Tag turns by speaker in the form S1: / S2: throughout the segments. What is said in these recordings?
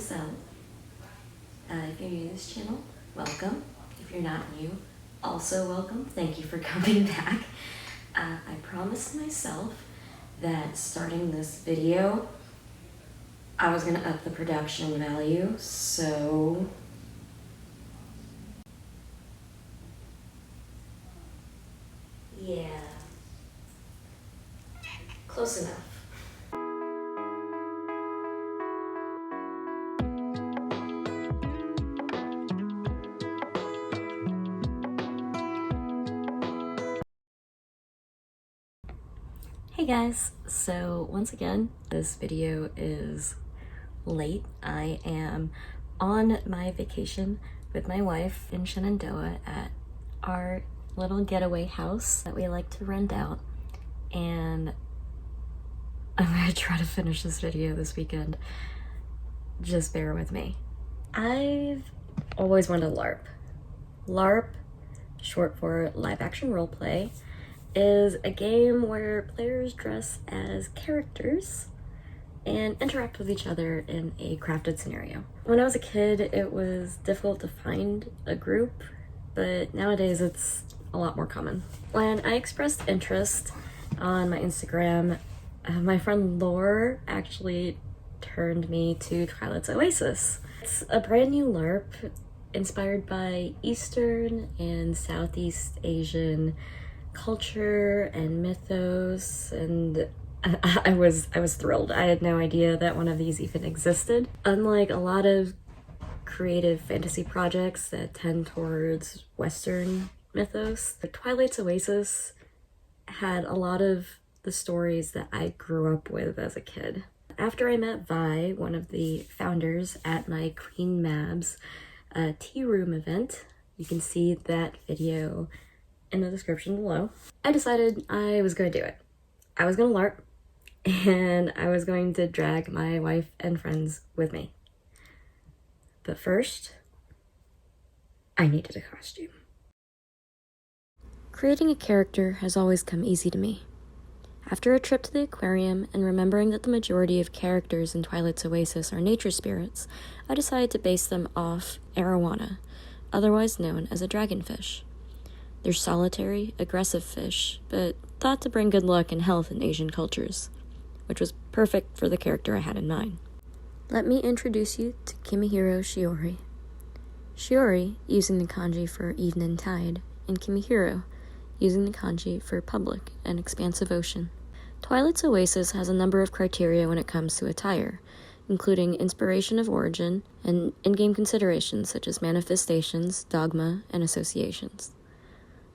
S1: So, if you're new to this channel, welcome. If you're not new, also welcome. Thank you for coming back. I promised myself that starting this video, I was gonna up the production value, so yeah, close enough. Hey guys, so once again, this video is late. I am on my vacation with my wife in Shenandoah at our little getaway house that we like to rent out, and I'm gonna try to finish this video this weekend. Just bear with me. I've always wanted to LARP. LARP, short for live action roleplay, is a game where players dress as characters and interact with each other in a crafted scenario. When I was a kid, it was difficult to find a group, but nowadays it's a lot more common. When I expressed interest on my Instagram, my friend Lore actually turned me to Twilight's Oasis. It's a brand new LARP inspired by Eastern and Southeast Asian culture and mythos, and I was thrilled. I had no idea that one of these even existed. Unlike a lot of creative fantasy projects that tend towards Western mythos, the Twilight's Oasis had a lot of the stories that I grew up with as a kid. After I met Vi, one of the founders, at my Queen Mab's tea room event, you can see that video in the description below, I decided I was going to do it. I was going to LARP, and I was going to drag my wife and friends with me. But first, I needed a costume. Creating a character has always come easy to me. After a trip to the aquarium and remembering that the majority of characters in Twilight's Oasis are nature spirits, I decided to base them off arowana, otherwise known as a dragonfish. They're solitary, aggressive fish, but thought to bring good luck and health in Asian cultures, which was perfect for the character I had in mind. Let me introduce you to Kimihiro Shiori. Shiori, using the kanji for evening tide, and Kimihiro, using the kanji for public and expansive ocean. Twilight's Oasis has a number of criteria when it comes to attire, including inspiration of origin and in-game considerations such as manifestations, dogma, and associations.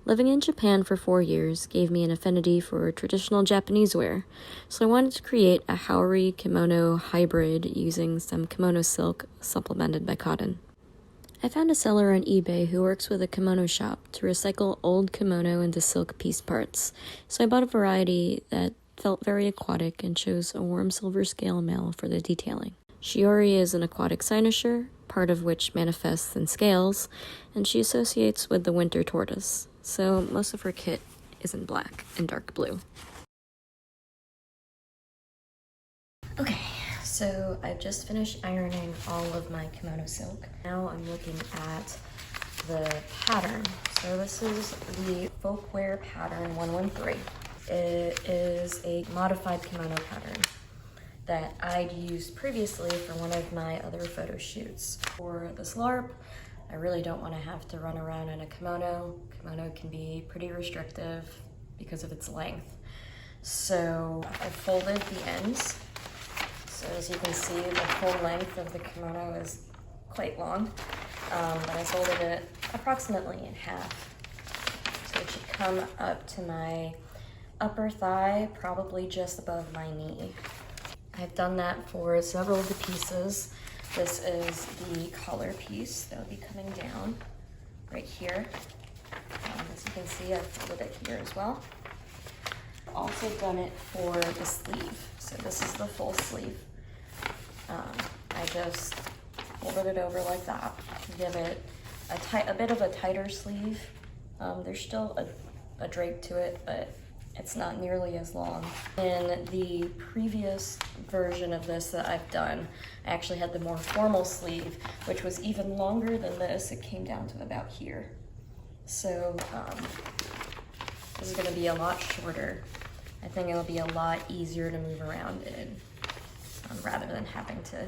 S1: Living in Japan for 4 years gave me an affinity for traditional Japanese wear, so I wanted to create a Haori kimono hybrid using some kimono silk supplemented by cotton. I found a seller on eBay who works with a kimono shop to recycle old kimono into silk piece parts, so I bought a variety that felt very aquatic and chose a warm silver scale mail for the detailing. Shiori is an aquatic cynosure, part of which manifests in scales, and she associates with the winter tortoise, so most of her kit is in black and dark blue. Okay, so I've just finished ironing all of my kimono silk. Now I'm looking at the pattern. So this is the Folkwear Pattern 113. It is a modified kimono pattern that I'd used previously for one of my other photo shoots. For this LARP, I really don't want to have to run around in a kimono. Kimono can be pretty restrictive because of its length. So I folded the ends. So as you can see, the full length of the kimono is quite long, but I folded it approximately in half. So it should come up to my upper thigh, probably just above my knee. I've done that for several of the pieces. This is the collar piece that will be coming down right here. As you can see, I've folded it here as well. Also done it for the sleeve. So this is the full sleeve. I just folded it over like that to give it a bit of a tighter sleeve. There's still a drape to it, but it's not nearly as long. In the previous version of this that I've done, I actually had the more formal sleeve, which was even longer than this. It came down to about here. So this is gonna be a lot shorter. I think it'll be a lot easier to move around in, rather than having to,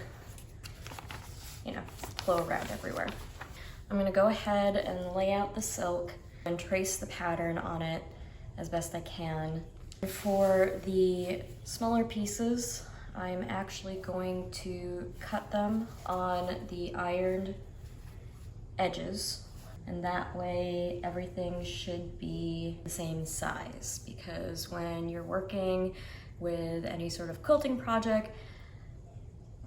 S1: you know, flow around everywhere. I'm gonna go ahead and lay out the silk and trace the pattern on it as best I can. For the smaller pieces, I'm actually going to cut them on the ironed edges, and that way everything should be the same size, because when you're working with any sort of quilting project,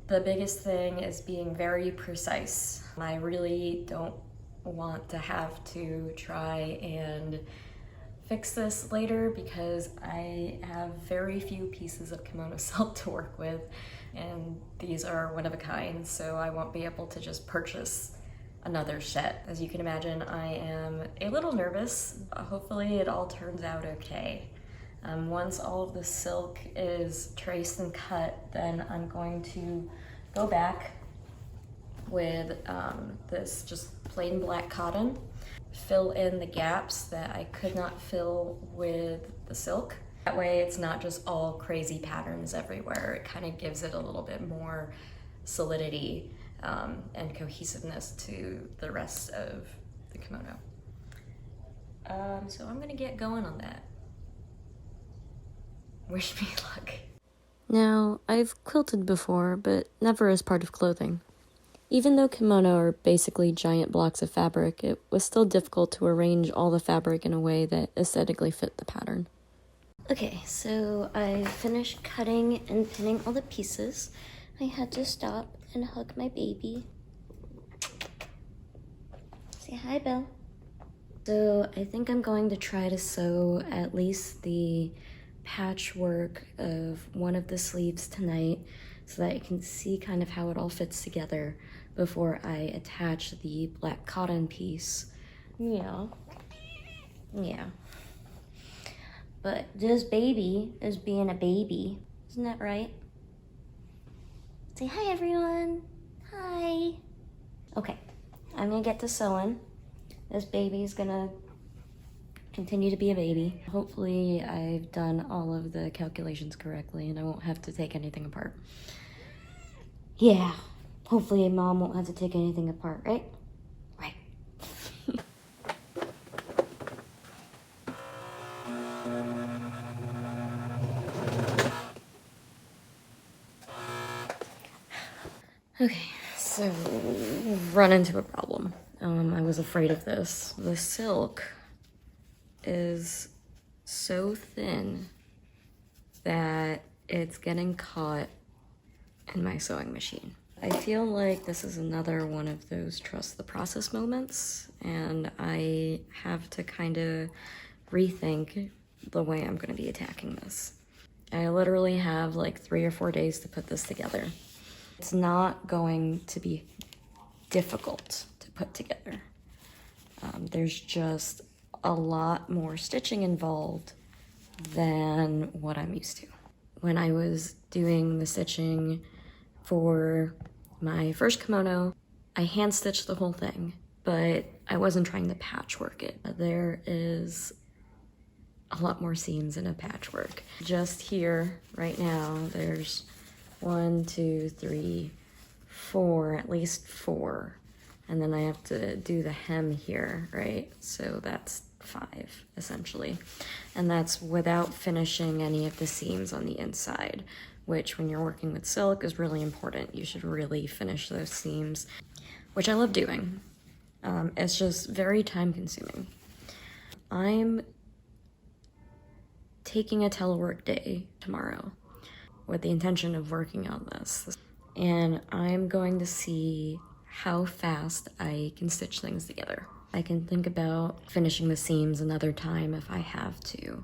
S1: the biggest thing is being very precise. I really don't want to have to try and fix this later because I have very few pieces of kimono silk to work with, and these are one of a kind, so I won't be able to just purchase another set. As you can imagine, I am a little nervous. Hopefully it all turns out okay. Once all of the silk is traced and cut, then I'm going to go back with this just plain black cotton, fill in the gaps that I could not fill with the silk. That way it's not just all crazy patterns everywhere. It kind of gives it a little bit more solidity and cohesiveness to the rest of the kimono. So I'm gonna get going on that. Wish me luck.
S2: Now, I've quilted before, but never as part of clothing. Even though kimono are basically giant blocks of fabric, it was still difficult to arrange all the fabric in a way that aesthetically fit the pattern.
S1: Okay, so I finished cutting and pinning all the pieces. I had to stop and hug my baby. Say hi, Belle. So I think I'm going to try to sew at least the patchwork of one of the sleeves tonight so that I can see kind of how it all fits together before I attach the black cotton piece. Yeah. But this baby is being a baby. Isn't that right? Say hi, everyone. Hi. Okay, I'm gonna get to sewing. This baby's gonna continue to be a baby. Hopefully I've done all of the calculations correctly and I won't have to take anything apart. Yeah, hopefully Mom won't have to take anything apart, right? Right. Okay, so run into a problem. I was afraid of this. The silk is so thin that it's getting caught in my sewing machine. I feel like this is another one of those trust the process moments, and I have to kind of rethink the way I'm going to be attacking this. I literally have like 3 or 4 days to put this together. It's not going to be difficult to put together. There's just a lot more stitching involved than what I'm used to. When I was doing the stitching for my first kimono, I hand stitched the whole thing, but I wasn't trying to patchwork it. There is a lot more seams in a patchwork. Just here, right now, there's 1, 2, 3, 4, at least 4. And then I have to do the hem here, right? So that's 5, essentially. And that's without finishing any of the seams on the inside, which when you're working with silk is really important. You should really finish those seams, which I love doing. It's just very time consuming. I'm taking a telework day tomorrow with the intention of working on this. And I'm going to see how fast I can stitch things together. I can think about finishing the seams another time if I have to.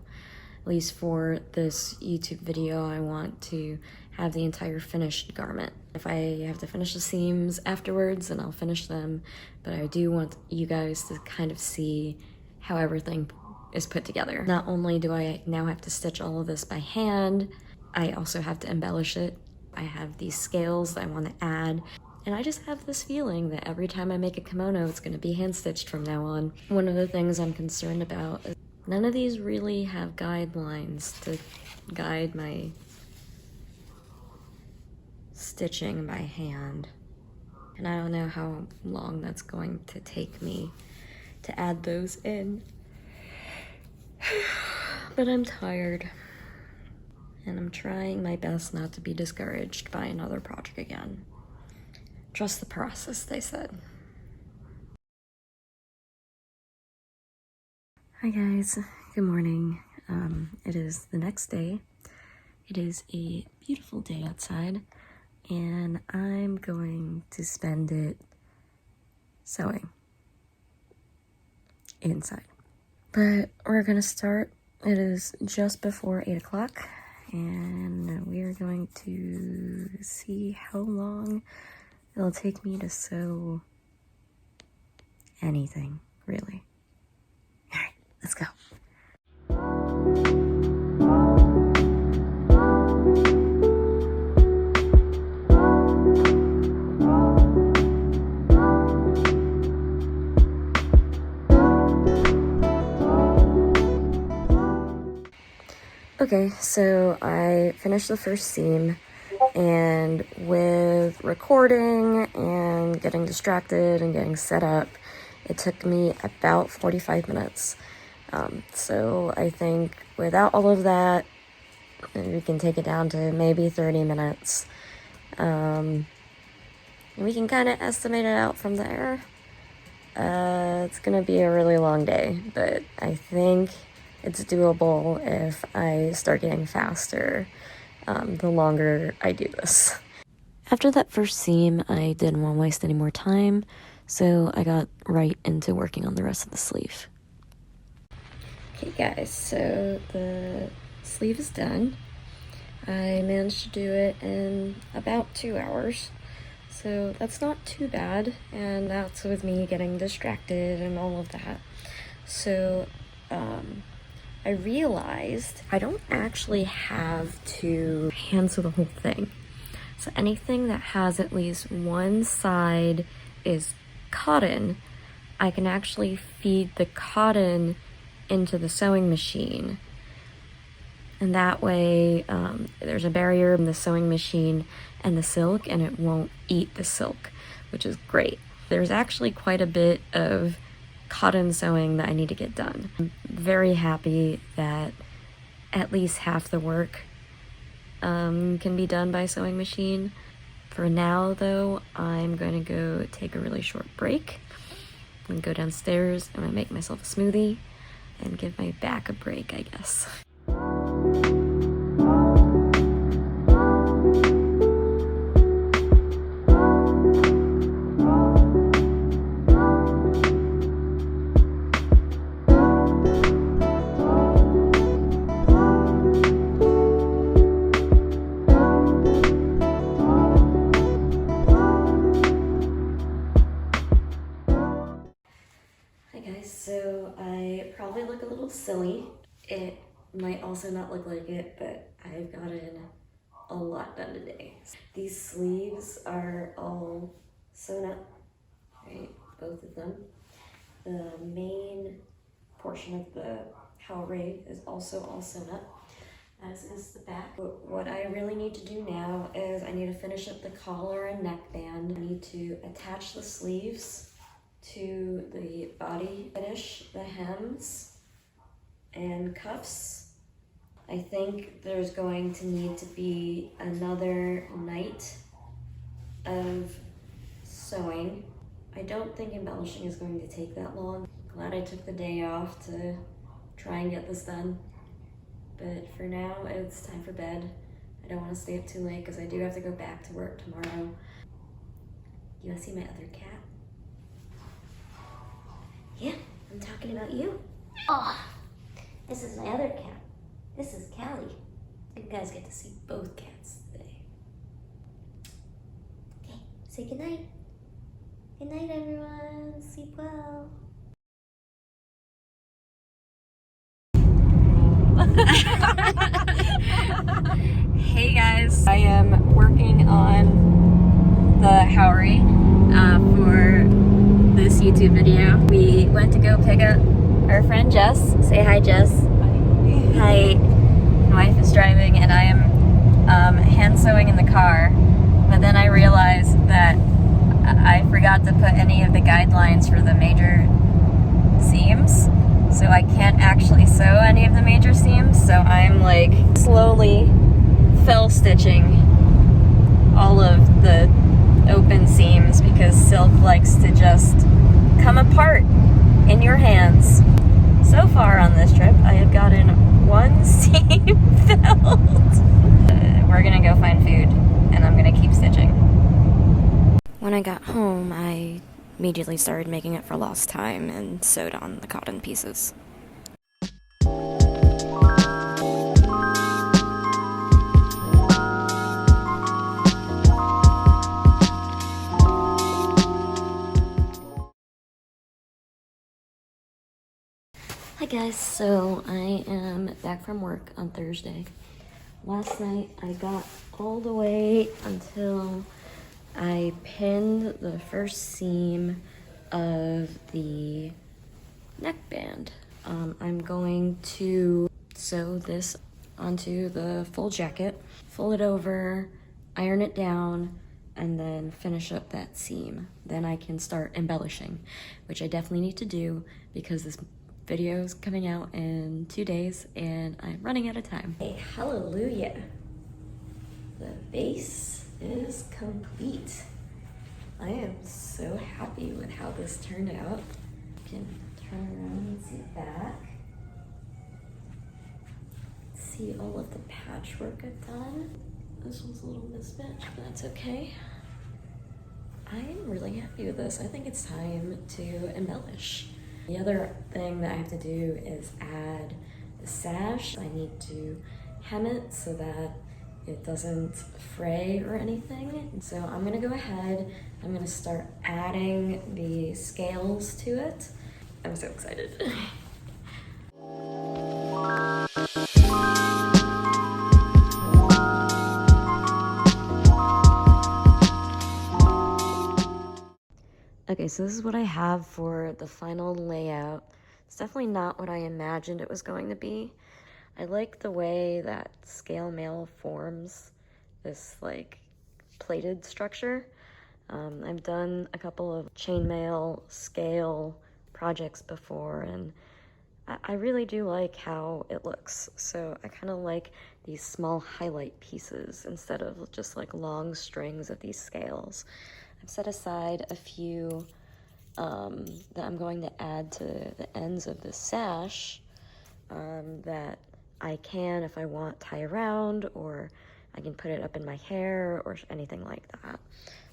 S1: At least for this YouTube video, I want to have the entire finished garment. If I have to finish the seams afterwards, then I'll finish them. But I do want you guys to kind of see how everything is put together. Not only do I now have to stitch all of this by hand, I also have to embellish it. I have these scales that I want to add, and I just have this feeling that every time I make a kimono, it's going to be hand-stitched from now on. One of the things I'm concerned about is none of these really have guidelines to guide my stitching by hand. And I don't know how long that's going to take me to add those in. But I'm tired. And I'm trying my best not to be discouraged by another project again. Trust the process, they said. Hi guys, good morning. It is the next day. It is a beautiful day outside, and I'm going to spend it sewing inside. But we're gonna start. It is just before 8 o'clock, and we are going to see how long it'll take me to sew anything, really. All right, let's go. Okay, so I finished the first seam, and with recording and getting distracted and getting set up, it took me about 45 minutes. So I think without all of that, we can take it down to maybe 30 minutes. And we can kind of estimate it out from there. It's gonna be a really long day, but I think it's doable if I start getting faster the longer I do this.
S2: After that first seam, I didn't want to waste any more time, so I got right into working on the rest of the sleeve.
S1: Okay guys, so the sleeve is done. I managed to do it in about 2 hours, so that's not too bad, and that's with me getting distracted and all of that. So I realized I don't actually have to hand sew the whole thing. So anything that has at least one side is cotton, I can actually feed the cotton into the sewing machine. And that way there's a barrier in the sewing machine and the silk, and it won't eat the silk, which is great. There's actually quite a bit of cotton sewing that I need to get done. I'm very happy that at least half the work can be done by sewing machine. For now though, I'm going to go take a really short break. I'm going to go downstairs, I'm going to make myself a smoothie and give my back a break, I guess. So I probably look a little silly. It might also not look like it, but I've gotten a lot done today. These sleeves are all sewn up, right? Both of them. The main portion of the Haori is also all sewn up, as is the back. But what I really need to do now is I need to finish up the collar and neckband. I need to attach the sleeves to the body finish, the hems and cuffs. I think there's going to need to be another night of sewing. I don't think embellishing is going to take that long. Glad I took the day off to try and get this done. But for now, it's time for bed. I don't want to stay up too late because I do have to go back to work tomorrow. You want to see my other cat? Yeah, I'm talking about you. Oh, this is my other cat. This is Callie. You guys get to see both cats today. Okay, say goodnight. Good night, everyone. Sleep well. Hey guys, I am working on the Haori for this YouTube video. We went to go pick up our friend Jess. Say hi, Jess. Hi. My wife is driving and I am hand sewing in the car, but then I realized that I forgot to put any of the guidelines for the major seams, so I can't actually sew any of the major seams, so I'm like slowly fell stitching all of the open seams because silk likes to just come apart in your hands. So far on this trip, I have gotten one seam filled. We're gonna go find food and I'm gonna keep stitching.
S2: When I got home, I immediately started making up for lost time and sewed on the cotton pieces. Hi guys, so I am back from work on Thursday. Last night I got all the way until I pinned the first seam of the neckband. I'm going to sew this onto the full jacket, fold it over, iron it down, and then finish up that seam. Then I can start embellishing, which I definitely need to do because this video is coming out in 2 days and I'm running out of time.
S1: Hey, hallelujah. The base is complete. I am so happy with how this turned out. You can turn around and see the back. See all of the patchwork I've done. This one's a little mismatched, but that's okay. I am really happy with this. I think it's time to embellish. The other thing that I have to do is add the sash. I need to hem it so that it doesn't fray or anything. So I'm gonna go ahead, I'm gonna start adding the scales to it. I'm so excited.
S2: Okay, so this is what I have for the final layout. It's definitely not what I imagined it was going to be. I like the way that scale mail forms this like plated structure. I've done a couple of chainmail scale projects before and I really do like how it looks. So I kind of like these small highlight pieces instead of just like long strings of these scales. I've set aside a few that I'm going to add to the ends of the sash that I can, if I want, tie around, or I can put it up in my hair or anything like that.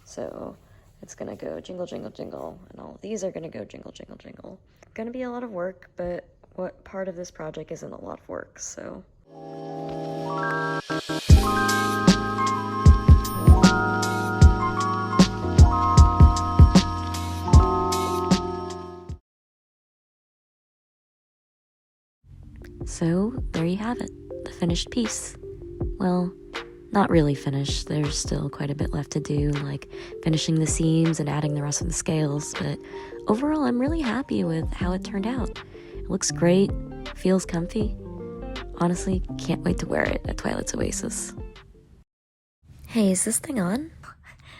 S2: So it's gonna go jingle, jingle, jingle, and all of these are gonna go jingle, jingle, jingle. Gonna be a lot of work, but what part of this project isn't a lot of work, so. So there you have it, the finished piece. Well, not really finished. There's still quite a bit left to do, like finishing the seams and adding the rest of the scales, but overall I'm really happy with how it turned out. It looks great, feels comfy. Honestly, can't wait to wear it at Twilight's Oasis. Hey, is this thing on?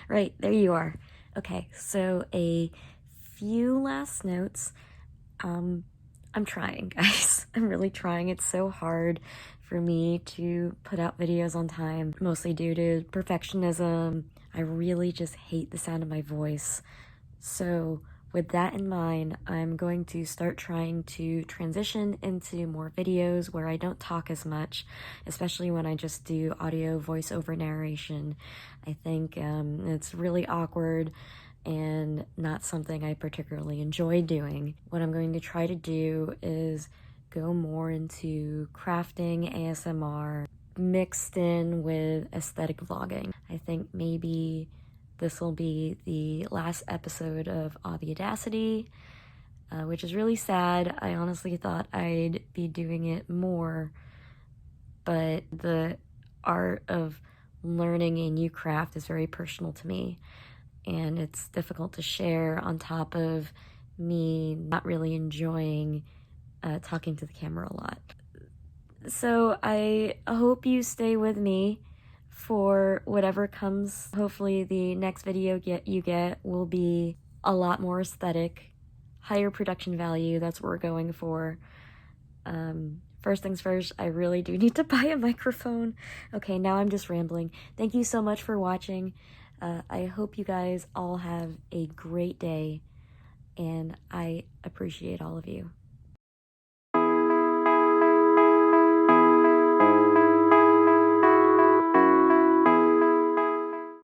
S1: Right, there you are. Okay, so a few last notes. I'm trying, guys. I'm really trying. It's so hard for me to put out videos on time, mostly due to perfectionism. I really just hate the sound of my voice. So with that in mind, I'm going to start trying to transition into more videos where I don't talk as much, especially when I just do audio voiceover narration. I think it's really awkward and not something I particularly enjoy doing. What I'm going to try to do is go more into crafting ASMR mixed in with aesthetic vlogging. I think maybe this will be the last episode of Oh the Audacity, which is really sad. I honestly thought I'd be doing it more but the art of learning a new craft is very personal to me, and it's difficult to share on top of me not really enjoying talking to the camera a lot. So I hope you stay with me for whatever comes. Hopefully the next video you get will be a lot more aesthetic, higher production value. That's what we're going for. First things first, I really do need to buy a microphone. Okay, now I'm just rambling. Thank you so much for watching. I hope you guys all have a great day, and I appreciate all of you.